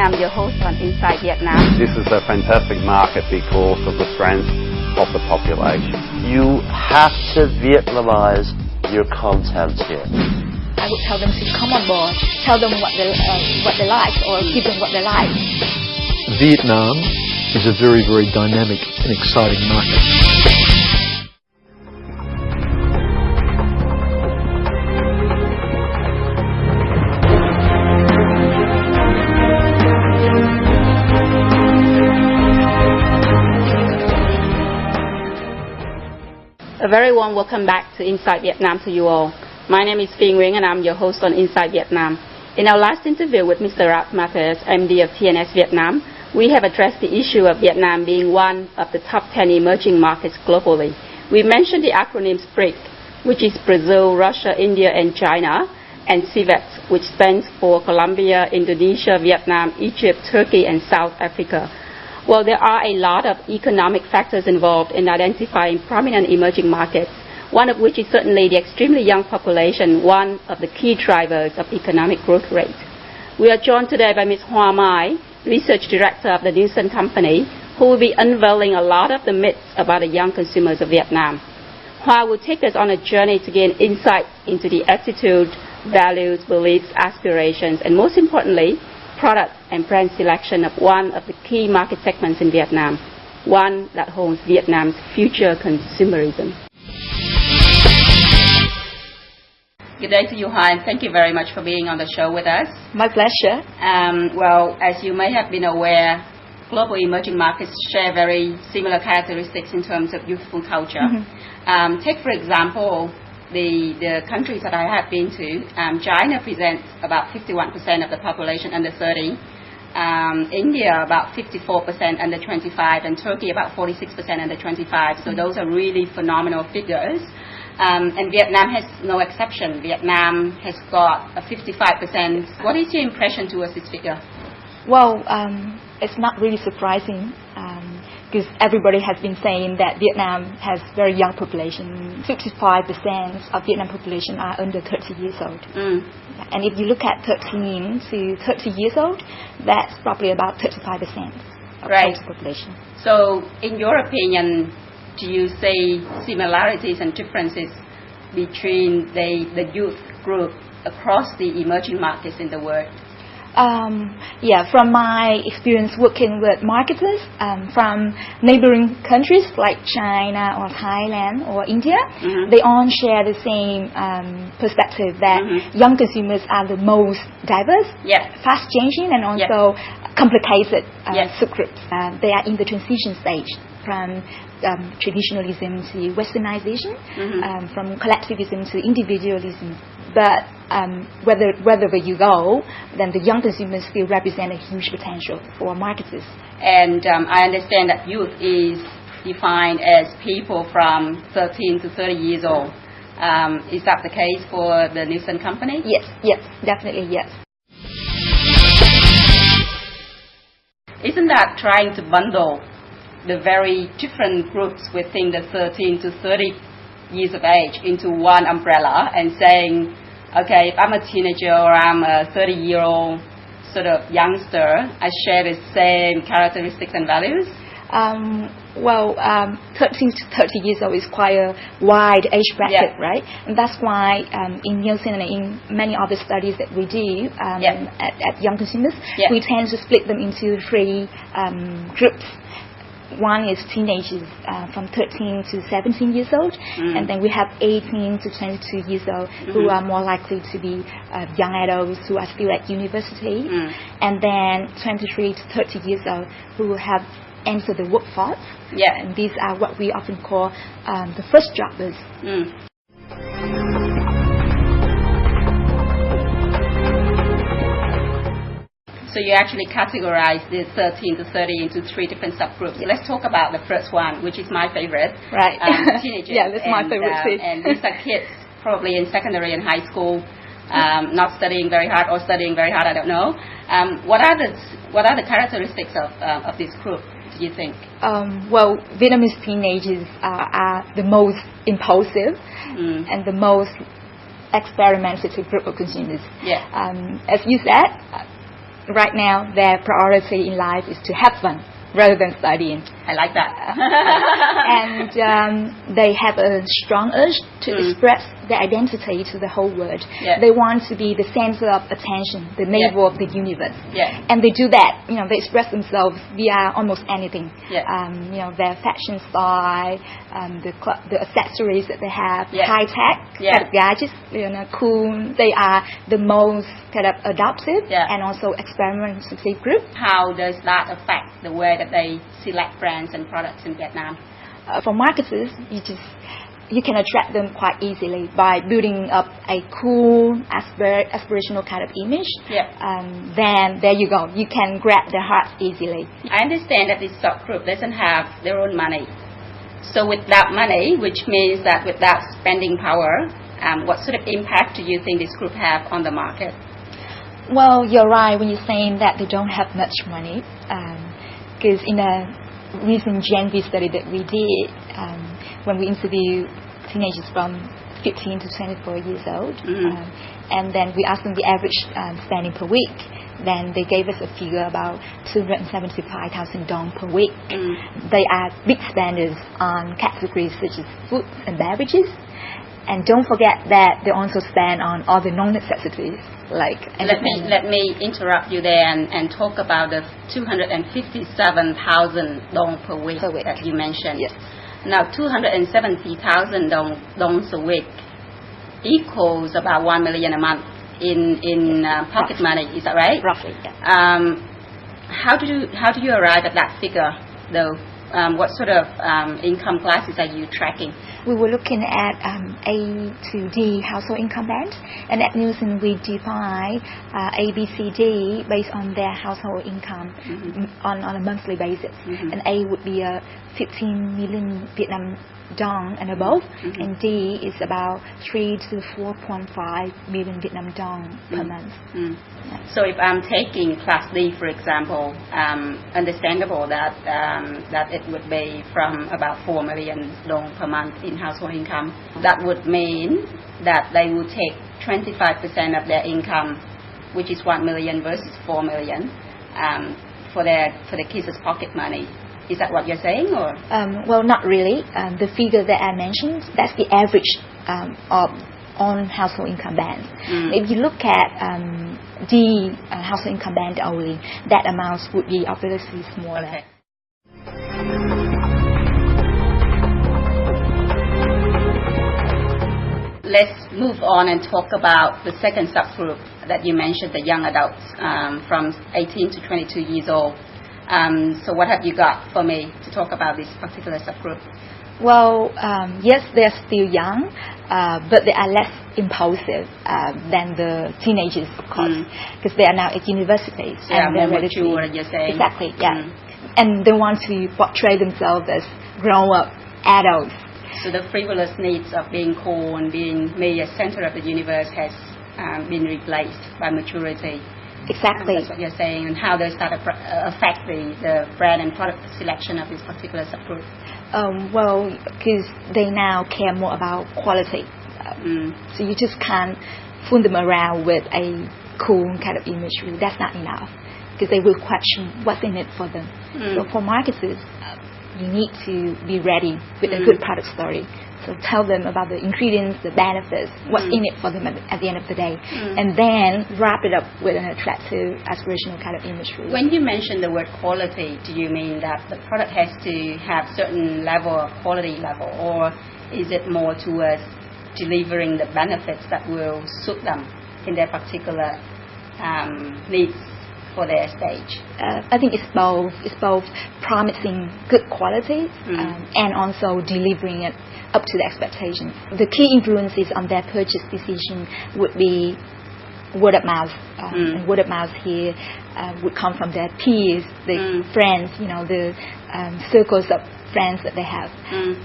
I'm your host on Inside Vietnam. This is a fantastic market because of the strength of the population. You have to Vietnamize your content here. I would tell them to come on board, tell them what they like, or give them what they like. Vietnam is a very, very dynamic and exciting market. A very warm welcome back to Inside Vietnam to you all. My name is Phi Nguyen and I'm your host on Inside Vietnam. In our last interview with Mr. Ralph Matters, MD of TNS Vietnam, we have addressed the issue of Vietnam being one of the top 10 emerging markets globally. We mentioned the acronym BRIC, which is Brazil, Russia, India, and China, and CVET, which stands for Colombia, Indonesia, Vietnam, Egypt, Turkey, and South Africa. Well, there are a lot of economic factors involved in identifying prominent emerging markets, one of which is certainly the extremely young population, one of the key drivers of economic growth rate. We are joined today by Ms. Hoa Mai, Research Director of the Nielsen Company, who will be unveiling a lot of the myths about the young consumers of Vietnam. Hoa will take us on a journey to gain insight into the attitude, values, beliefs, aspirations, and most importantly, product and brand selection of one of the key market segments in Vietnam, one that holds Vietnam's future consumerism. Good day to you, Hoa, and thank you very much for being on the show with us. My pleasure. Well, as you may have been aware, global emerging markets share very similar characteristics in terms of youthful culture. Mm-hmm. Take, for example, the countries that I have been to. China presents about 51% of the population under 30. India about 54% under 25, and Turkey about 46% under 25. So those are really phenomenal figures. And Vietnam has no exception. Vietnam has got a 55%. What is your impression towards this figure? Well, it's not really surprising because everybody has been saying that Vietnam has very young population. 55% of Vietnam population are under 30 years old. Mm. And if you look at 13 to 30 years old, that's probably about 35% of total population. So, in your opinion, do you see similarities and differences between the youth group across the emerging markets in the world? Yeah, from my experience working with marketers from neighboring countries like China or Thailand or India, mm-hmm. they all share the same perspective that mm-hmm. young consumers are the most diverse, fast-changing, and also complicated subgroups. They are in the transition stage from traditionalism to westernization, mm-hmm. From collectivism to individualism. But wherever you go, then the young consumers still represent a huge potential for marketers. And I understand that youth is defined as people from 13 to 30 years old. Is that the case for the Nielsen Company? Yes, definitely yes. Isn't that trying to bundle the very different groups within the 13 to 30 years of age into one umbrella and saying, okay, if I'm a teenager or I'm a 30-year-old sort of youngster, I share the same characteristics and values? 13 to 30 years old is quite a wide age bracket, right? And that's why in Nielsen and in many other studies that we do at young consumers, we tend to split them into three groups. One is teenagers from 13 to 17 years old, and then we have 18 to 22 years old who are more likely to be young adults who are still at university, and then 23 to 30 years old who have entered the workforce. And these are what we often call the first jobbers. So you actually categorize the 13 to 30 into three different subgroups. Let's talk about the first one, which is my favorite. Right. Teenagers. That's my favorite too. And these are kids probably in secondary and high school, not studying very hard or studying very hard, I don't know. What are the characteristics of this group, do you think? Well, Vietnamese teenagers are the most impulsive and the most experimentative group of consumers. As you said, right now their priority in life is to have fun rather than studying. I like that. And they have a strong urge to express their identity to the whole world. Yeah. They want to be the center of attention, the navel of the universe. Yeah. And they do that. They express themselves via almost anything. Yeah. Their fashion style, the accessories that they have, Yeah. high tech Yeah. kind of gadgets, cool. They are the most kind of adoptive and also experimentative group. How does that affect the way that they select brands and products in Vietnam? For marketers, you can attract them quite easily by building up a cool, aspirational kind of image. Yeah. Then there you go. You can grab their hearts easily. I understand that this subgroup doesn't have their own money. So without money, which means that without spending power, what sort of impact do you think this group have on the market? Well, you're right when you're saying that they don't have much money. Because in a recent Gen V study that we did, when we interviewed teenagers from 15 to 24 years old, and then we asked them the average spending per week, then they gave us a figure about 275,000 dong per week. They are big spenders on categories such as food and beverages. And don't forget that they also spend on other non-necessities like entertainment. Let me interrupt you there and talk about the 257,000 dong per week that you mentioned. Yes. Now, 270,000 dongs a week equals about 1 million a month in pocket money. Is that right? Roughly. Yeah. How do you arrive at that figure, though? What sort of income classes are you tracking? We were looking at A to D household income band, and at Nielsen we define A, B, C, D based on their household income on a monthly basis. And A would be 15 million Vietnam dong and above, and D is about 3 to 4.5 million Vietnam dong per month. So if I'm taking class D, for example, understandable that it would be from about 4 million dong per month in household income. That would mean that they would take 25% of their income, which is 1 million versus 4 million, for the kids' pocket money. Is that what you're saying, or? Well, not really. The figure that I mentioned, that's the average of on household income band. If you look at the household income band only, that amount would be obviously smaller. Okay. Let's move on and talk about the second subgroup that you mentioned, the young adults from 18 to 22 years old. So what have you got for me to talk about this particular subgroup? Well, yes, they're still young, but they are less impulsive than the teenagers, of course, because they are now at university. So and they're more mature, you're saying. Exactly, yeah. And they want to portray themselves as grown-up adults. So the frivolous needs of being cool and being made a center of the universe has been replaced by maturity. Exactly. That's what you're saying. And how does that affect the brand and product selection of this particular subgroup? Well, because they now care more about quality. So you just can't fool them around with a cool kind of imagery. That's not enough, because they will question what's in it for them. So for marketers, you need to be ready with a good product story. So tell them about the ingredients, the benefits, what's in it for them at the end of the day. And then wrap it up with an attractive, aspirational kind of imagery. When you mention the word quality, do you mean that the product has to have certain level of quality level, or is it more towards delivering the benefits that will suit them in their particular needs for their stage? I think it's both. It's both promising good quality and also delivering it up to the expectations. The key influences on their purchase decision would be word of mouth. And word of mouth here would come from their peers, the friends, the circles of friends that they have.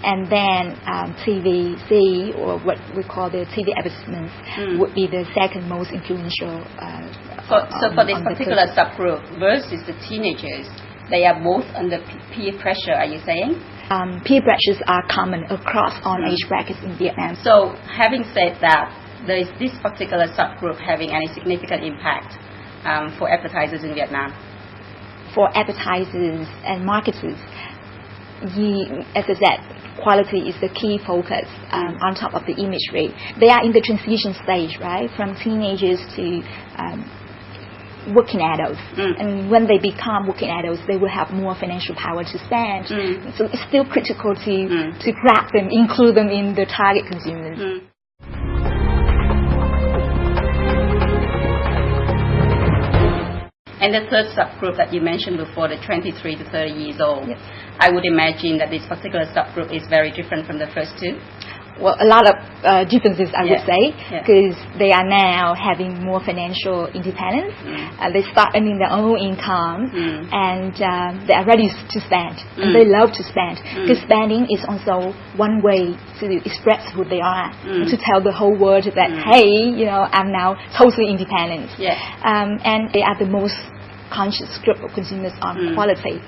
And then TVC, or what we call the TV advertisements, would be the second most influential. So for this particular subgroup versus the teenagers, they are both under peer pressure, are you saying? Peer pressures are common across all age brackets in Vietnam. So having said that, is this particular subgroup having any significant impact for advertisers in Vietnam? For advertisers and marketers, as I said, quality is the key focus on top of the imagery. They are in the transition stage, right, from teenagers to working adults. And when they become working adults, they will have more financial power to spend. So it's still critical to grab them, include them in the target consumers. And the third subgroup that you mentioned before, the 23 to 30 years old, Yes. I would imagine that this particular subgroup is very different from the first two. Well, a lot of differences, I would say, Yeah. because they are now having more financial independence. They start earning their own income, and they are ready to spend. And they love to spend, because spending is also one way to express who they are, to tell the whole world that, hey, I'm now totally independent. Yeah. And they are the most conscious group of consumers on quality.